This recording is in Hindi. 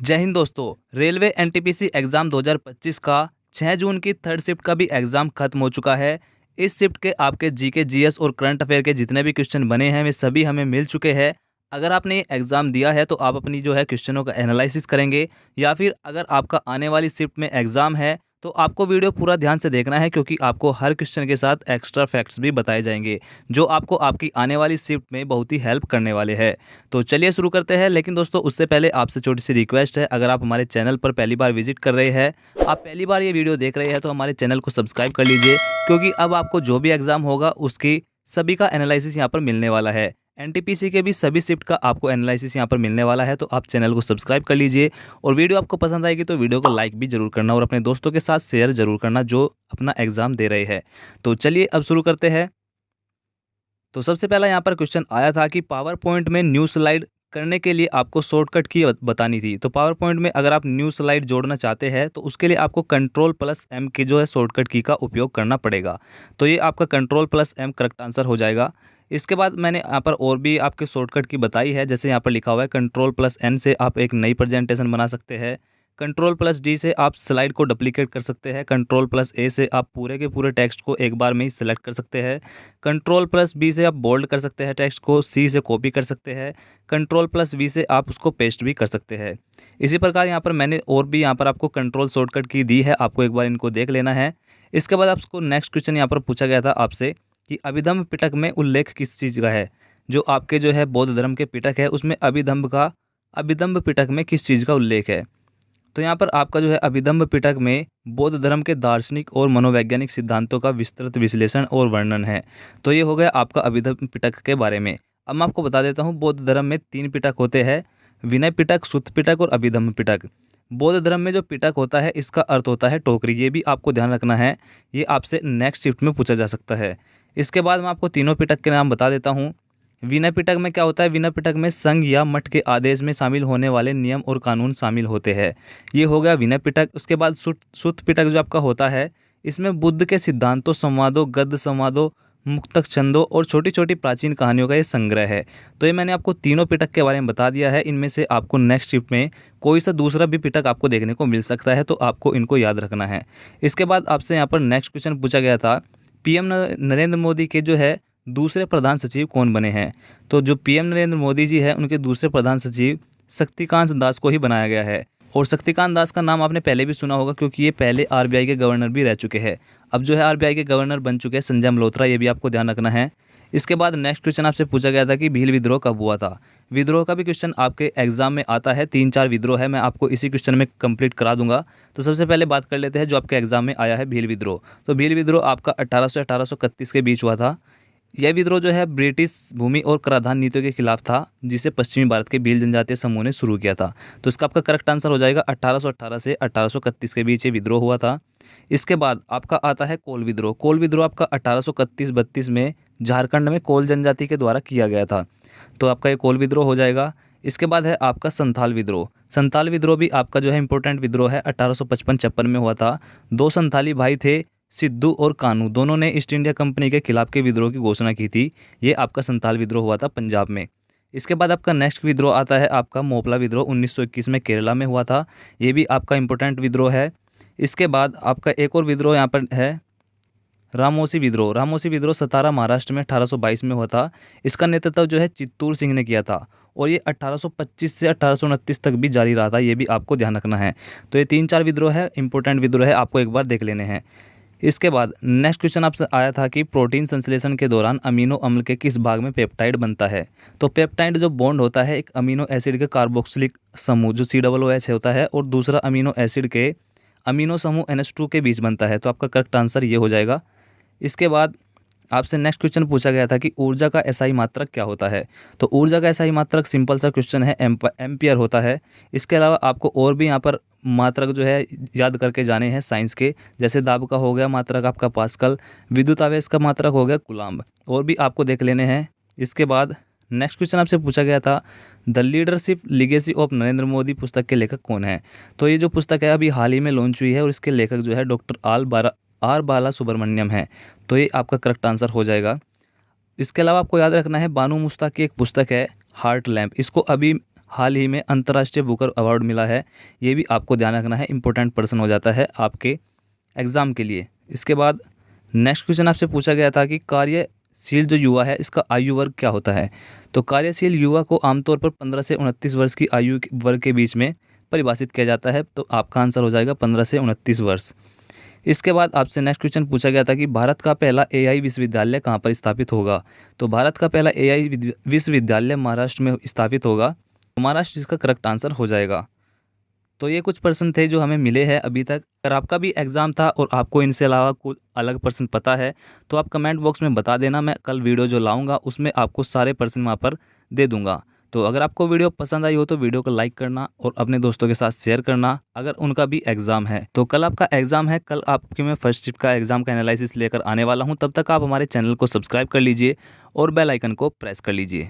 जय हिंद दोस्तों। रेलवे एनटीपीसी एग्ज़ाम 2025 का 6 जून की थर्ड शिफ्ट का भी एग्ज़ाम खत्म हो चुका है। इस शिफ्ट के आपके जीके, जीएस और करंट अफेयर के जितने भी क्वेश्चन बने हैं वे सभी हमें मिल चुके हैं। अगर आपने ये एग्ज़ाम दिया है तो आप अपनी जो है क्वेश्चनों का एनालिसिस करेंगे, या फिर अगर आपका आने वाली शिफ्ट में एग्ज़ाम है तो आपको वीडियो पूरा ध्यान से देखना है, क्योंकि आपको हर क्वेश्चन के साथ एक्स्ट्रा फैक्ट्स भी बताए जाएंगे जो आपको आपकी आने वाली शिफ्ट में बहुत ही हेल्प करने वाले हैं। तो चलिए शुरू करते हैं। लेकिन दोस्तों उससे पहले आपसे छोटी सी रिक्वेस्ट है, अगर आप हमारे चैनल पर पहली बार विजिट कर रहे हैं, आप पहली बार ये वीडियो देख रहे हैं, तो हमारे चैनल को सब्सक्राइब कर लीजिए, क्योंकि अब आपको जो भी एग्जाम होगा उसकी सभी का एनालिसिस यहाँ पर मिलने वाला है। एनटीपीसी के भी सभी शिफ्ट का आपको एनालिसिस यहाँ पर मिलने वाला है, तो आप चैनल को सब्सक्राइब कर लीजिए। और वीडियो आपको पसंद आएगी तो वीडियो को लाइक भी जरूर करना और अपने दोस्तों के साथ शेयर जरूर करना जो अपना एग्जाम दे रहे हैं। तो चलिए अब शुरू करते हैं। तो सबसे पहला यहाँ पर क्वेश्चन आया था कि पावर पॉइंट में न्यू स्लाइड करने के लिए आपको शॉर्टकट की बतानी थी। तो पावर पॉइंट में अगर आप न्यू स्लाइड जोड़ना चाहते हैं तो उसके लिए आपको कंट्रोल+M की जो है शॉर्टकट की का उपयोग करना पड़ेगा। तो ये आपका कंट्रोल+M करेक्ट आंसर हो जाएगा। इसके बाद मैंने यहाँ पर और भी आपके शॉर्टकट की बताई है, जैसे यहाँ पर लिखा हुआ है कंट्रोल+N से आप एक नई प्रेजेंटेशन बना सकते हैं। कंट्रोल+D से आप स्लाइड को डुप्लीकेट कर सकते हैं। कंट्रोल+A से आप पूरे के पूरे टेक्स्ट को एक बार में ही सिलेक्ट कर सकते हैं। कंट्रोल+B से आप बोल्ड कर सकते हैं टेक्स्ट को, C से कॉपी कर सकते हैं। कंट्रोल+V से आप उसको पेस्ट भी कर सकते हैं। इसी प्रकार यहाँ पर मैंने और भी यहाँ पर आपको कंट्रोल शॉर्टकट की दी है, आपको एक बार इनको देख लेना है। इसके बाद आपको नेक्स्ट क्वेश्चन यहाँ पर पूछा गया था आपसे कि अभिधम्म पिटक में उल्लेख किस चीज़ का है। जो आपके जो है बौद्ध धर्म के पिटक है उसमें अभिधम्म पिटक में किस चीज़ का उल्लेख है। तो यहाँ पर आपका जो है अभिधम्म पिटक में बौद्ध धर्म के दार्शनिक और मनोवैज्ञानिक सिद्धांतों का विस्तृत विश्लेषण और वर्णन है। तो ये हो गया आपका अभिधम्म पिटक के बारे में। अब मैं आपको बता देता हूँ, बौद्ध धर्म में 3 पिटक होते हैं, विनय पिटक, सुत्त पिटक और अभिधम्म पिटक। बौद्ध धर्म में जो पिटक होता है इसका अर्थ होता है टोकरी, ये भी आपको ध्यान रखना है, ये आपसे नेक्स्ट शिफ्ट में पूछा जा सकता है। इसके बाद मैं आपको तीनों पिटक के नाम बता देता हूँ। विनय पिटक में क्या होता है, विनय पिटक में संघ या मठ के आदेश में शामिल होने वाले नियम और कानून शामिल होते हैं, ये हो गया विनय पिटक। उसके बाद सुत्त पिटक जो आपका होता है, इसमें बुद्ध के सिद्धांतों, संवादों, गद्य संवादों, मुक्तक छंदों और छोटी छोटी प्राचीन कहानियों का ये संग्रह है। तो ये मैंने आपको तीनों पिटक के बारे में बता दिया है। इनमें से आपको नेक्स्ट शिफ्ट में कोई सा दूसरा भी पिटक आपको देखने को मिल सकता है, तो आपको इनको याद रखना है। इसके बाद आपसे यहाँ पर नेक्स्ट क्वेश्चन पूछा गया था, पीएम नरेंद्र मोदी के जो है दूसरे प्रधान सचिव कौन बने हैं। तो जो पीएम नरेंद्र मोदी जी है उनके दूसरे प्रधान सचिव शक्तिकांत दास को ही बनाया गया है। और शक्तिकांत दास का नाम आपने पहले भी सुना होगा, क्योंकि ये पहले आरबीआई के गवर्नर भी रह चुके हैं। अब जो है आरबीआई के गवर्नर बन चुके हैं संजय मल्होत्रा, ये भी आपको ध्यान रखना है। इसके बाद नेक्स्ट क्वेश्चन आपसे पूछा गया था कि भील विद्रोह कब हुआ था। विद्रोह का भी क्वेश्चन आपके एग्जाम में आता है, 3-4 विद्रोह है, मैं आपको इसी क्वेश्चन में कंप्लीट करा दूंगा। तो सबसे पहले बात कर लेते हैं जो आपके एग्जाम में आया है, भील विद्रोह। तो भील विद्रोह आपका 1800-1831 के बीच हुआ था। यह विद्रोह जो है ब्रिटिश भूमि और कराधान नीतियों के खिलाफ था, जिसे पश्चिमी भारत के भील जनजातीय समूह ने शुरू किया था। तो इसका आपका करेक्ट आंसर हो जाएगा 1818 से 1831 के बीच ये विद्रोह हुआ था। इसके बाद आपका आता है कोल विद्रोह। कोल विद्रोह आपका 1831-32 में झारखंड में कोल जनजाति के द्वारा किया गया था, तो आपका ये कोल विद्रोह हो जाएगा। इसके बाद है आपका संथाल विद्रोह। संथाल विद्रोह भी आपका जो है इंपॉर्टेंट विद्रोह है, 1855-56 में हुआ था। 2 संथाली भाई थे, सिद्धू और कानू, दोनों ने ईस्ट इंडिया कंपनी के खिलाफ के विद्रोह की घोषणा की थी। ये आपका संथाल विद्रोह हुआ था पंजाब में। इसके बाद आपका नेक्स्ट विद्रोह आता है आपका मोपला विद्रोह, 1921 में केरला में हुआ था। ये भी आपका इंपॉर्टेंट विद्रोह है। इसके बाद आपका एक और विद्रोह यहाँ पर है रामोसी विद्रोह। रामोसी विद्रोह सतारा महाराष्ट्र में 1822 में हुआ था। इसका नेतृत्व जो है चित्तूर सिंह ने किया था, और ये 1825 से 1829 तक भी जारी रहा था, ये भी आपको ध्यान रखना है। तो ये 3-4 विद्रोह है, इंपॉर्टेंट विद्रोह है, आपको एक बार देख लेने हैं। इसके बाद नेक्स्ट क्वेश्चन आपसे आया था कि प्रोटीन संश्लेषण के दौरान अमीनो अम्ल के किस भाग में पेप्टाइड बनता है। तो पेप्टाइड जो बॉन्ड होता है एक अमीनो एसिड के कार्बोक्सिलिक समूह जो COOH होता है, और दूसरा अमीनो एसिड के अमीनो समूह NH2 के बीच बनता है। तो आपका करेक्ट आंसर ये हो जाएगा। इसके बाद आपसे नेक्स्ट क्वेश्चन पूछा गया था कि ऊर्जा का एसआई मात्रक क्या होता है। तो ऊर्जा का एसआई मात्रक सिंपल सा क्वेश्चन है, एम्पियर होता है। इसके अलावा आपको और भी यहाँ पर मात्रक जो है याद करके जाने हैं साइंस के, जैसे दाब का हो गया मात्रक आपका पास्कल, विद्युत आवेश का मात्रक हो गया कूलम्ब, और भी आपको देख लेने हैं। इसके बाद नेक्स्ट क्वेश्चन आपसे पूछा गया था the leadership legacy of Narendra Modi पुस्तक के लेखक कौन है। तो ये जो पुस्तक है अभी हाल ही में लॉन्च हुई है, और इसके लेखक जो है डॉक्टर आर बाला सुब्रमण्यम है। तो ये आपका करेक्ट आंसर हो जाएगा। इसके अलावा आपको याद रखना है बानू मुश्ताक की एक पुस्तक है हार्ट लैम्प, इसको अभी हाल ही में अंतर्राष्ट्रीय बुकर अवार्ड मिला है। ये भी आपको ध्यान रखना है, इंपॉर्टेंट पर्सन हो जाता है आपके एग्ज़ाम के लिए। इसके बाद नेक्स्ट क्वेश्चन आपसे पूछा गया था कि कार्यशील जो युवा है इसका आयु वर्ग क्या होता है। तो कार्यशील युवा को आमतौर पर 15 से 29 वर्ष की आयु वर्ग के बीच में परिभाषित किया जाता है। तो आपका आंसर हो जाएगा 15 से 29 वर्ष। इसके बाद आपसे नेक्स्ट क्वेश्चन पूछा गया था कि भारत का पहला एआई विश्वविद्यालय कहाँ पर स्थापित होगा। तो भारत का पहला एआई विश्वविद्यालय महाराष्ट्र में स्थापित होगा। महाराष्ट्र इसका करेक्ट आंसर हो जाएगा। तो ये कुछ प्रश्न थे जो हमें मिले हैं अभी तक। अगर आपका भी एग्ज़ाम था और आपको इनसे अलावा कुछ अलग प्रश्न पता है तो आप कमेंट बॉक्स में बता देना। मैं कल वीडियो जो लाऊंगा उसमें आपको सारे प्रश्न वहाँ पर दे दूंगा। तो अगर आपको वीडियो पसंद आई हो तो वीडियो को लाइक करना और अपने दोस्तों के साथ शेयर करना अगर उनका भी एग्ज़ाम है। तो कल आपका एग्ज़ाम है, कल आपके मैं फर्स्ट शिफ्ट का एग्ज़ाम का एनालिसिस लेकर आने वाला हूँ। तब तक आप हमारे चैनल को सब्सक्राइब कर लीजिए और बेल आइकन को प्रेस कर लीजिए।